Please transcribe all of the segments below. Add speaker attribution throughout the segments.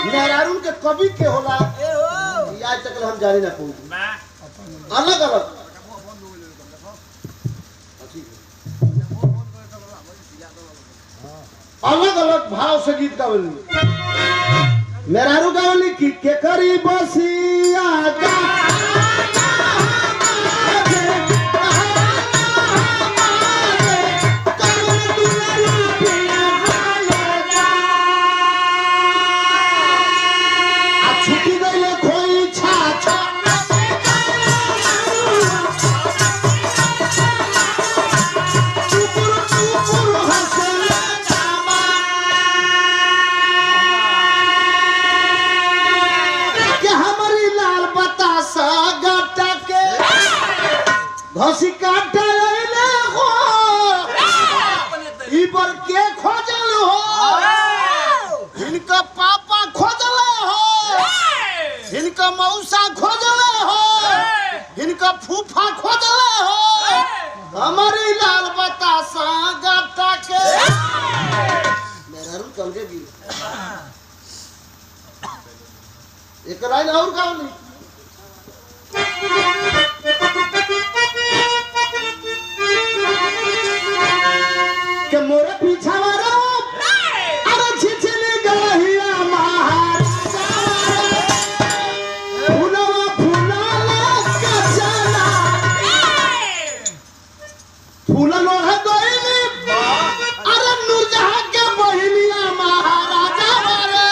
Speaker 1: मेहरारू के कवि के होला आज तक हम जाने ना पहुंचे अलग अलग अलग अलग भाव से गीत गावली मेहरारू गावली की के करी बसिया घसी काटा लैले हो ई पर के खोजल हो इनका पापा खोजल हो इनका मौसा खोजल हो इनका फूफा खोजल हो हमारी लाल बतासा गाटा के मेरा रूम चल के गिर एक लाइन और गाओ नहीं के मोरे पीछा वाला अरे छिछली गहिया महाराजा फूलवा फूलाला कचना फूलनो है दोइली अरे नूरजहां के बहिनिया महाराजा रे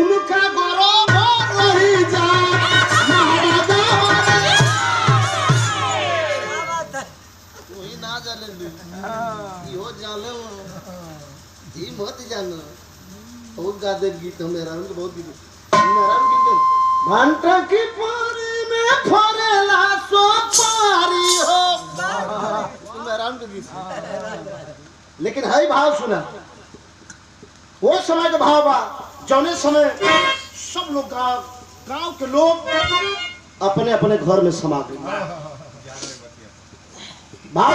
Speaker 1: उनका गौरव रही जा महाराजा कोई ना जाने यो जाने ई मत जानो बहुत गादे गीत हम मेहरारू के बहुत गीत मेहरारू गीत घंटा की पारी में फरेला सो पारी हो मेहरारू के गीत लेकिन है भाव सुना वो समय का भाव बा जौने समय सब लोग गांव के लोग अपने अपने घर में समा गए भाव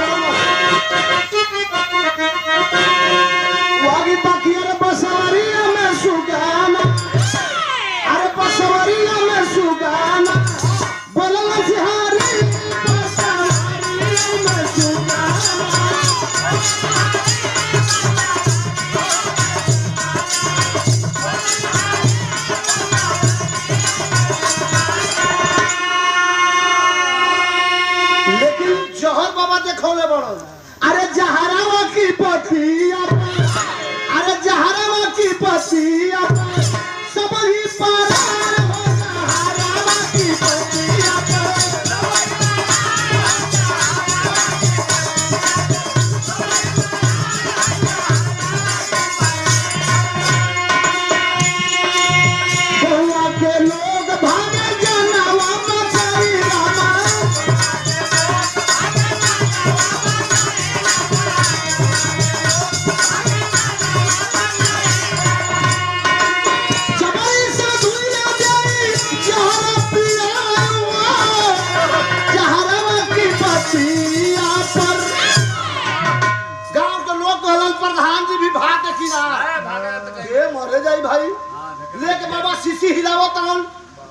Speaker 1: वागी पाखिया बसवरिया में सुगाना अरे बसवरिया में सुगाना बोलल सिहारी बसवरिया में सुगाना लेकिन जहर बाबा देखौले बड़ो अरे जहरावा की पतिया अरे जहरावा की पतिया सब ही पारार हो जहरावा की पतिया गोवा के लोग भागे जनावा मचाई रामा प्रधान जी भी भाग मरे जाई भाई लेके बाबा शीशी हिलावो तन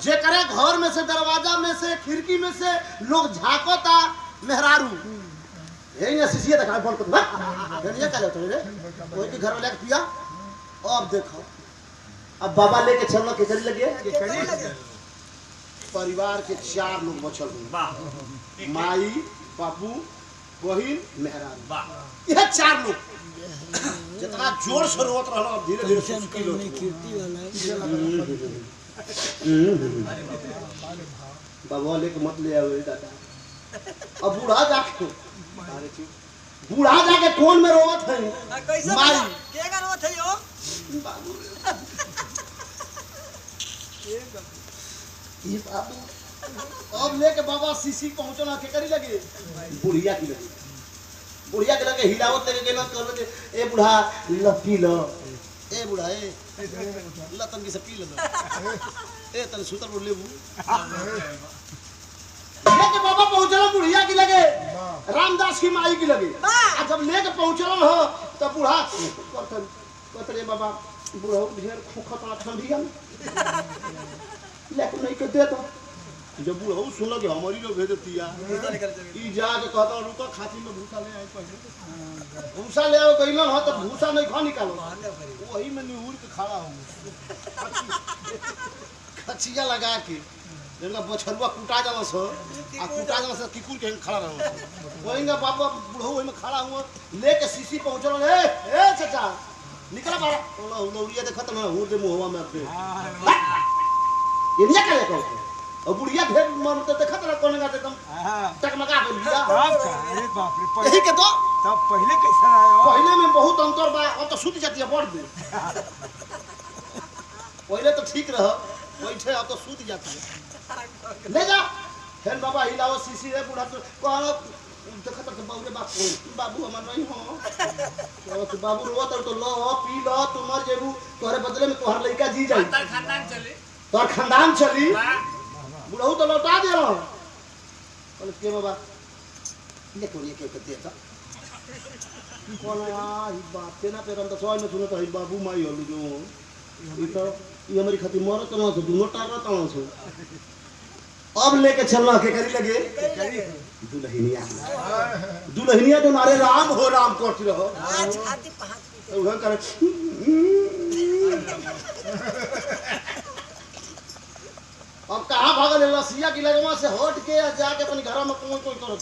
Speaker 1: जे करे घर में से दरवाजा में से खिड़की में से लोग झांकोता मेहरारू यही ना शीशी देखा फोन को ये क्या लेते रे कोई के घर वाले के पिया अब देखो अब बाबा लेके चलना के करी लगे परिवार के 4 लोग बचल माई बाबू बहिन मेहरारू ये 4 लोग जितना जोर से रोत रहलो धीरे धीरे सुस्की लो कीर्ति वाला बाबा लेके मत ले आवे दादा अब बूढ़ा जाके कौन में रोवत है माई केगा रोवत है यो बाबू ये बाबू अब लेके बाबा सीसी पहुंचना के करी लगे बुढ़िया की लगे बुढ़िया के लगे हिलावत लेके गेलो कर ए बुढ़ा ल पी लो ए बुढ़ा ए लतन की से पी लो ए तन सुतर बोल लेबू लेके बाबा पहुंचल बुढ़िया की लगे रामदास की माई की लगे आ जब लेके पहुंचल हो तब बुढ़ा कथन रे बाबा बुढ़ऊ ढेर खोखता ठंडिया लेकिन नहीं के दे दो जब बुढ़ऊ सुन लगे हमारी जो भेज दिया ई जाके कहता रुको खाती में भूसा ले आई पहले भूसा ले आओ गइलन हो तो भूसा नहीं खा निकालो वही में निहुर के खड़ा हूं खचिया लगा के जंगा बछरुआ कुटा जाला सो आ कुटा जाला से किकुल के खड़ा रहो वहींगा बाबा बुढ़ऊ ओइ में खड़ा हुआ लेके सीसी पहुंचल ए चाचा निकला बाहर लौड़िया देखत ना हुर दे मुहवा में अपने ये नहीं करे को और बुढ़िया भेड़ मन तो देखत ना कोने का एकदम टकमका गइल बिया
Speaker 2: बाप का अरे बाप रे
Speaker 1: यही के तो
Speaker 2: तब पहले कैसा आया
Speaker 1: पहले में बहुत अंतर बा अब तो सूत जाती है बढ़ दे पहले तो ठीक रह बैठे अब तो सूत जाती है ले जा हेन बाबा हिलाओ सीसी रे बुढ़ा तो कौन देखत तो बाबू रे बाबू हमर नहीं हो तो बाबू रोत तो लो पी लो तुम मर जेबू तोरे बदले में तोहर लइका जी जाई
Speaker 3: तोर खानदान चली
Speaker 1: तोहर खानदान चली
Speaker 3: वाह
Speaker 1: बुढ़ऊ तो लौटा दे रहा बोले के बाबा ले को ये के दे ता कौन आई बात के ना पे हम तो सोई में सुनो तो बाबू माई होलु जो ई तो ये हमारी खातिर मरत ना तो दोनों टारत ना छो अब लेके चलना के करी लगे दुल्हनिया तो नारे राम हो राम करती रहो
Speaker 4: छाती पहाड़
Speaker 1: उधर करे अब कहाँ भागल रसिया की लगवा से हट के जाके अपन घर में कोई कोई करत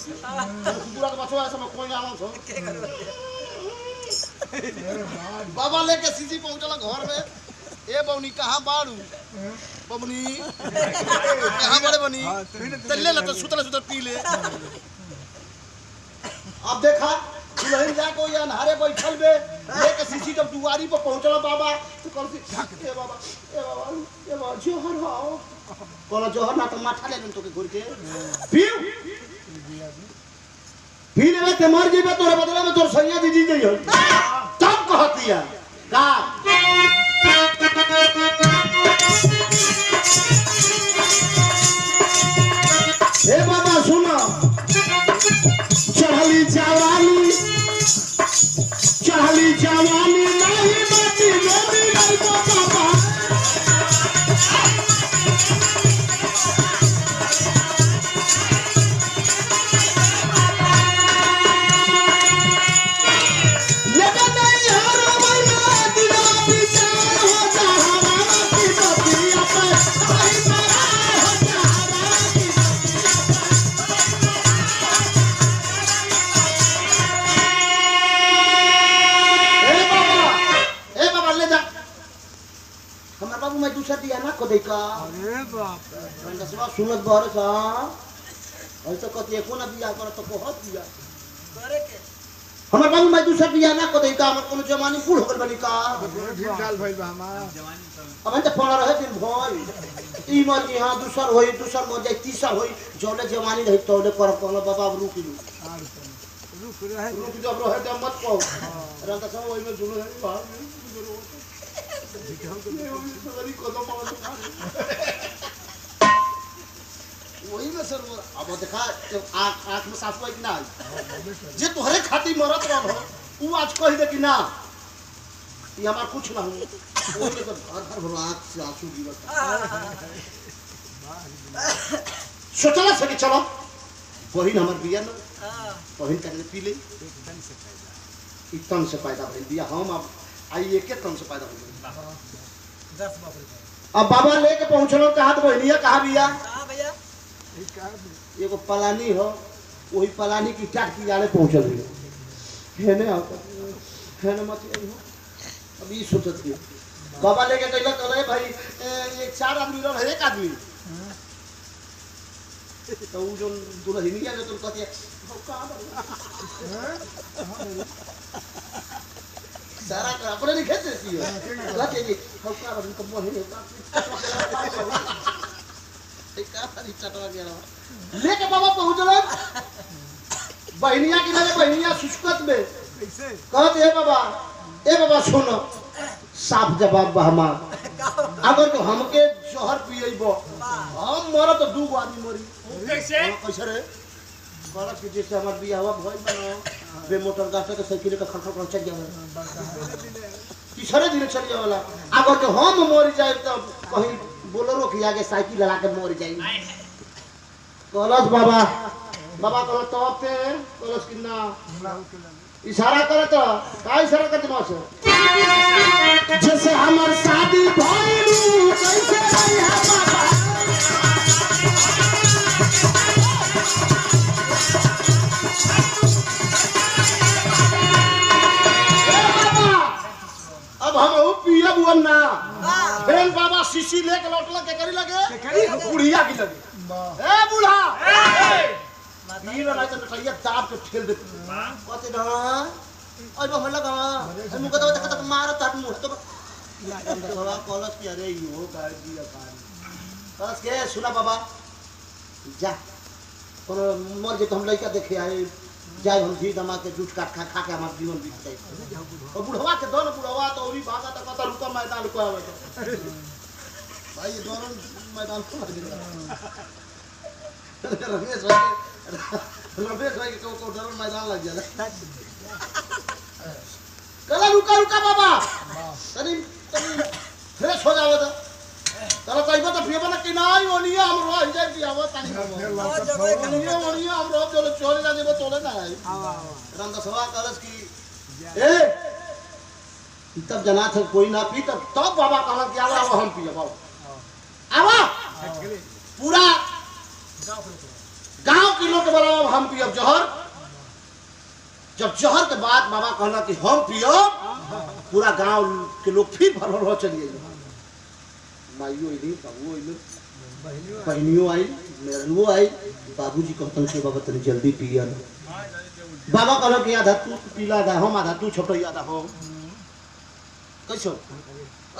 Speaker 1: पूरा के बचवा ऐसा में कोई ना आवन छो बाबा लेके सीसी पहुंचला घर में ए बौनी कहाँ बाड़ू बबनी कहाँ बड़े बनी तल्ले ल तो सुतले सुतले पी ले अब देखा दुल्हन जा को या नहारे बैठल बे लेके सीसी जब दुआरी पर पहुंचला बाबा तो कल से ए बाबा जोहर हो कल जोहर ना तो माथा ले तो के घुर के पी ले ते मर जेबे तोरे बदला में तोर सैया दीदी जइयो तब कहतिया का ए बाबा सुनो चढ़ली जवानी नहीं बाती मेरी नहीं बाबा लेकिन नहीं यार भाई मैं दिला विचार हो जा हमारा की बतिया पर भाई मेरा हो जा हमारा की ए बाबा ले जा हमार बाबू मैं दूसरा दिया ना को देखा
Speaker 2: अरे बाप रे
Speaker 1: रंगसवा सुनत बार सा ऐसा कति एको ना बिया कर तो बहुत दिया
Speaker 4: करे के
Speaker 1: हमार बाबू मैं दूसरा दिया ना को देखा हमर कोनो जवानी बूढ़ हो गल बनी का
Speaker 2: ठीक डाल भइल बा हमार
Speaker 1: अब हम तो पड़ा रहे दिन भर ई मर की हां दूसर होई दूसर मर जाई तीसर होई जोले जवानी रही तोले कर कोनो बाबा अब रुक लू
Speaker 2: रुक रहे
Speaker 1: रुक जब रहे तो मत पाओ रंगसवा ओई में जुलो है बाहर वही में सर अब देखा आँख में साफ कि ना जे तोहरे खाती मरत रहो उ आज कह दे कि ना ये हमार कुछ ना हो वही में तो घर भर आँख से आंसू गिरत सोचला से कि चलो बहिन हमर बिया ना बहिन का पी ले तन से पैदा भइल बिया हम अब आई एक तन से पैदा भइल
Speaker 4: 10 बाप रे
Speaker 1: अब बाबा लेके पहुंचलो कहा तो बहनिया कहा बिया
Speaker 4: हां भैया
Speaker 1: एगो पलानी हो वही पलानी की टाट की जाले पहुंचल है हेने मत हो अब ई सोचत के बाबा लेके कहला कहले भाई एक 4 आदमी रह एक आदमी तो उ जो दुल्हनिया जो तुम कहती है सारा कर अपने नहीं खेत देती है कहते जी हौका बन कब मोहे एक आदमी चटवा गया लेके बाबा पहुंचल बहनिया की मेरे बहनिया सुस्कत में
Speaker 2: कैसे
Speaker 1: कहते ए बाबा सुनो साफ जवाब बा हमार अगर तो हमके जहर पियबो हम मर तो 2 आदमी मरी
Speaker 3: कैसे
Speaker 1: कैसे रे कहला कि जैसे हमार बियाह भइल बा बे मोटर गाड़ी के साइकिल का खड़खड़ चल जावे तीसरे दिन चल जावला अगर के हम मर जाए तो कहीं बोलेरो के आगे साइकिल लगा के मर जाई कलश बाबा बाबा कल तब ते कलश किन्ना इशारा करे तो का इशारा करते मास जैसे हमर शादी भइलू कैसे रही बाबा अब हम वो पिया बुअन ना फिर बाबा शीशी लेके लौटला के करी लगे बुढ़िया की लगे ए बूढ़ा पी रहा तो कहिया दाब के ठेल दे कते ना ओइ बहन लगा मुके तो तक मार तक मुंह तो बाबा कॉलेज की अरे यो गाड़ी दिया कान बस के सुना बाबा जा पर मर जे हम लइका देखे आए जाए हम जी दमा के जूठ काट खा के हमार जीवन बीत जाए और बुढ़वा के दोनों बुढ़वा तो ओरी भागा तक कत रुका मैदान को आवे भाई ये दोनों मैदान को लग गया रमेश भाई को दोनों मैदान लग जाला कला रुका रुका बाबा तनी फ्रेश हो जाओ तो चलो कहिबो तो पियबो ना कि नाही ओनिया हम रह जाई दियावो तानी ओनिया हम रह चलो चोरी ना देबो तोले ना आई रामदास सभा कलश की ए तब जना थे कोई ना पी तब बाबा कहला कि आवा हम पियबो आवा पूरा गांव के लोग के बराबर हम पियब जहर जब जहर के बाद बाबा कहला कि हम पियब पूरा गांव के लोग फिर भरल हो चलिए माइयो आई बाबू आई बहनियों आई मेरनुओ आई बाबूजी कहतन के बाबा तनी जल्दी पिया बाबा कहला कि आधा तू पीला आधा हम आधा तू छोटो आधा हम कैसो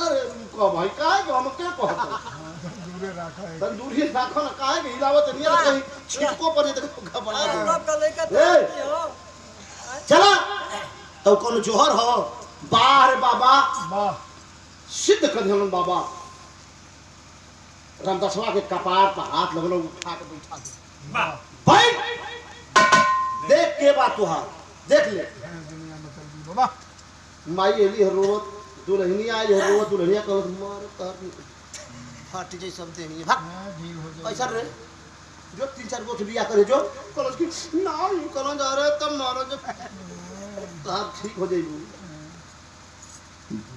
Speaker 1: अरे को भाई काहे के हम क्या कहत दूरे राखा है तंदूरी राखो ना काहे के हिलावत नहीं है कहीं छिटको पर देखो घबरा दे चला तो कौन जोहर हो बाहर बाबा वाह सिद्ध कर हम बाबा रामदासवा के कपार पर हाथ लगलो उठा के बैठा दे भाई देख के बात तुहार देख ले बाबा माई एली रोत दुल्हनी आई रोत दुल्हनिया कह मार कर फाटी जाई सब देनी भाग पैसा रे जो 3-4 गो बिया करे जो कलस की ना यू करो जा रे तब मारो जो तार ठीक हो जाई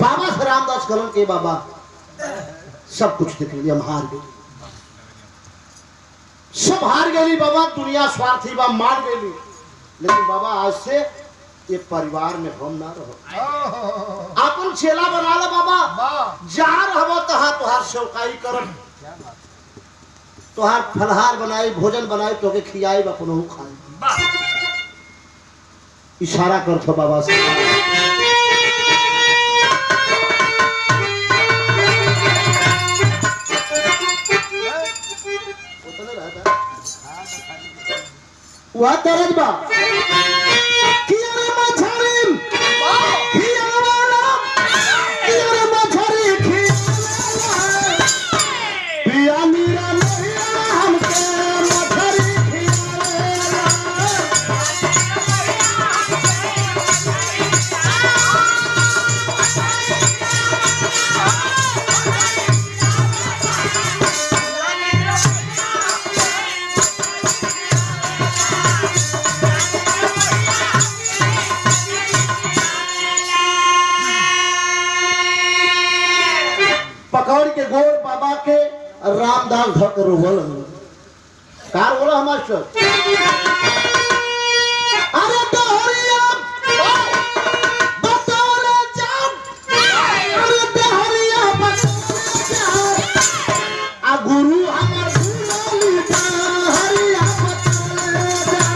Speaker 1: बाबा से रामदास कलम के बाबा सब कुछ देख लिया हम हार गए सब हार गई बाबा दुनिया स्वार्थी बा मार गई लेकिन बाबा आज से ये परिवार में हम ना रहो अपन चेला बना ला बाबा जहाँ रहो तहाँ तुहार सेवकाई करब तुहार फलहार बनाई भोजन बनाई तो के खियाई अपन खाई इशारा कर थो बाबा से वह तरज बा किया मछरी किया वाला किया मछरी पिया मेरा नैया हमके मछरी खियावेला पकड़ के गोर बाबा के रामदास धक रोवल कार बोला हमारे अरे दोहरिया बतौले जाब अरे दोहरिया बतौले जाब आ गुरु हमर गुरु दोहरिया बतौले जाब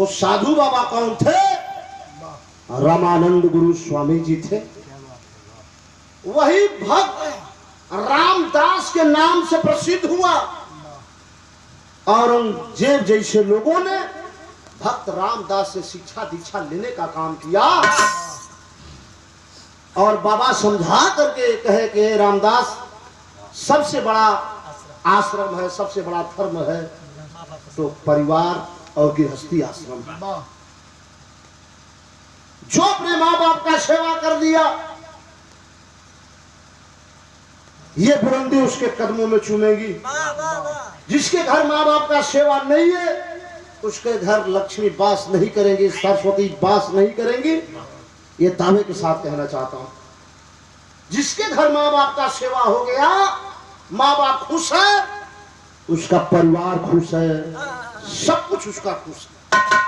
Speaker 1: साधु बाबा कौन थे? रामानंद गुरु स्वामी जी थे। वही भक्त रामदास के नाम से प्रसिद्ध हुआ। औरंगजेब जैसे लोगों ने भक्त रामदास से शिक्षा दीक्षा लेने का काम किया और बाबा समझा करके कहे कि रामदास, सबसे बड़ा आश्रम है, सबसे बड़ा धर्म है तो परिवार और गृहस्थी आश्रम है। जो अपने माँ बाप का सेवा कर दिया, ये बुलंदी उसके कदमों में चूमेगी। जिसके घर माँ बाप का सेवा नहीं है, उसके घर लक्ष्मी वास नहीं करेंगी, सरस्वती वास नहीं करेंगी। ये दावे के साथ कहना चाहता हूं, जिसके घर माँ बाप का सेवा हो गया, माँ बाप खुश है, उसका परिवार खुश है, सब कुछ उसका खुश है।